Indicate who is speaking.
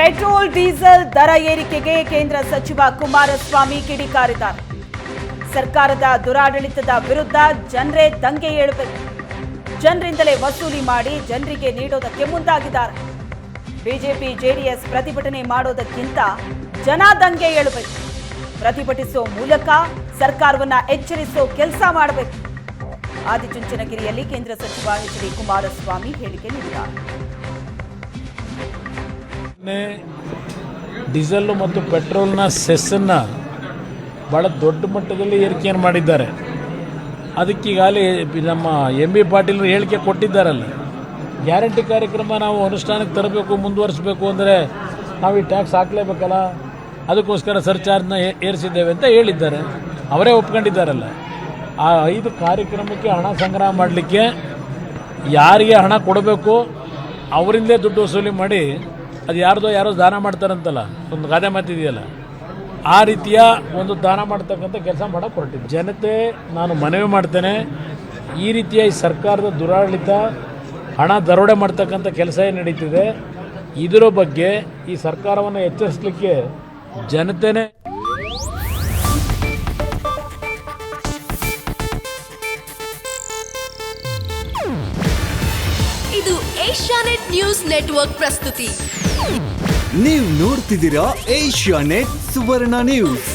Speaker 1: Petrol diesel ದರ ಏರಿಕೆಗೆ ಕೇಂದ್ರ ಸಚಿವ ಕುಮಾರಸ್ವಾಮಿ ಕಿಡಿಕಾರಿದ್ದಾರೆ. ಸರ್ಕಾರದ ದುರಾಡಳಿತದ ವಿರುದ್ಧ ಜನರೇ ದಂಗೆ ಏಳಬೇಕು, ಜನರಿಂದಲೇ ವಸೂಲಿ ಮಾಡಿ ಜನರಿಗೆ ನೀಡೋದಕ್ಕೆ ಮುಂದಾಗಿದ್ದಾರೆ. ಬಿಜೆಪಿ ಜೆಡಿಎಸ್ ಪ್ರತಿಭಟನೆ ಮಾಡೋದಕ್ಕಿಂತ ಜನ ದಂಗೆ ಏಳಬೇಕು, ಪ್ರತಿಭಟಿಸೋ ಮೂಲಕ ಸರ್ಕಾರವನ್ನ ಎಚ್ಚರಿಸೋ ಕೆಲಸ ಮಾಡಬೇಕು. ಆದಿಚುಂಚನಗಿರಿಯಲ್ಲಿ ಕೇಂದ್ರ ಸಚಿವ ಎಚ್.ಡಿ. ಕುಮಾರಸ್ವಾಮಿ ಹೇಳಿಕೆ ನೀಡಿದ್ದಾರೆ.
Speaker 2: ಡೀಸೆಲ್ ಮತ್ತು ಪೆಟ್ರೋಲ್ನ ಸೆಸ್ಸನ್ನು ಭಾಳ ದೊಡ್ಡ ಮಟ್ಟದಲ್ಲಿ ಏರಿಕೆಯನ್ನು ಮಾಡಿದ್ದಾರೆ. ಅದಕ್ಕೀಗಾಗಲೇ ನಮ್ಮ ಎಂ.ಬಿ. ಪಾಟೀಲ್ ಹೇಳಿಕೆ ಕೊಟ್ಟಿದ್ದಾರಲ್ಲ, ಗ್ಯಾರಂಟಿ ಕಾರ್ಯಕ್ರಮ ನಾವು ಅನುಷ್ಠಾನಕ್ಕೆ ತರಬೇಕು, ಮುಂದುವರಿಸಬೇಕು ಅಂದರೆ ನಾವು ಈ ಟ್ಯಾಕ್ಸ್ ಹಾಕಲೇಬೇಕಲ್ಲ, ಅದಕ್ಕೋಸ್ಕರ ಸರ್ಚಾರ್ಜ್ನ ಏರಿಸಿದ್ದೇವೆ ಅಂತ ಹೇಳಿದ್ದಾರೆ. ಅವರೇ ಒಪ್ಕೊಂಡಿದ್ದಾರಲ್ಲ. ಆ 5 ಕಾರ್ಯಕ್ರಮಕ್ಕೆ ಹಣ ಸಂಗ್ರಹ ಮಾಡಲಿಕ್ಕೆ ಯಾರಿಗೆ ಹಣ ಕೊಡಬೇಕು ಅವರಿಂದಲೇ ದುಡ್ಡು ವಸೂಲಿ ಮಾಡಿ ಅದು ಯಾರೋ ದಾನ ಮಾಡ್ತಾರಂತಲ್ಲ, ಒಂದು ಗಾದೆ ಮಾತಿದೆಯಲ್ಲ, ಆ ರೀತಿಯ ಒಂದು ದಾನ ಮಾಡ್ತಕ್ಕಂಥ ಕೆಲಸ ಮಾಡೋಕ್ಕೆ ಹೊರಟಿದ್ದೆ. ಜನತೆ ನಾನು ಮನವಿ ಮಾಡ್ತೇನೆ, ಈ ರೀತಿಯ ಈ ಸರ್ಕಾರದ ದುರಾಡಳಿತ, ಹಣ ದರೋಡೆ ಮಾಡ್ತಕ್ಕಂಥ ಕೆಲಸ ಏನು ನಡೀತಿದೆ, ಇದರ ಬಗ್ಗೆ ಈ ಸರ್ಕಾರವನ್ನು ಎಚ್ಚರಿಸಲಿಕ್ಕೆ ಜನತೆನೇ
Speaker 3: ಇದು ಏಷ್ಯಾನೆಟ್ ನ್ಯೂಸ್ ನೆಟ್ವರ್ಕ್ ಪ್ರಸ್ತುತಿ.
Speaker 4: ನೀವು ನೋಡ್ತಿದ್ದೀರಾ ಏಷ್ಯಾನೆಟ್ ಸುವರ್ಣ ನ್ಯೂಸ್.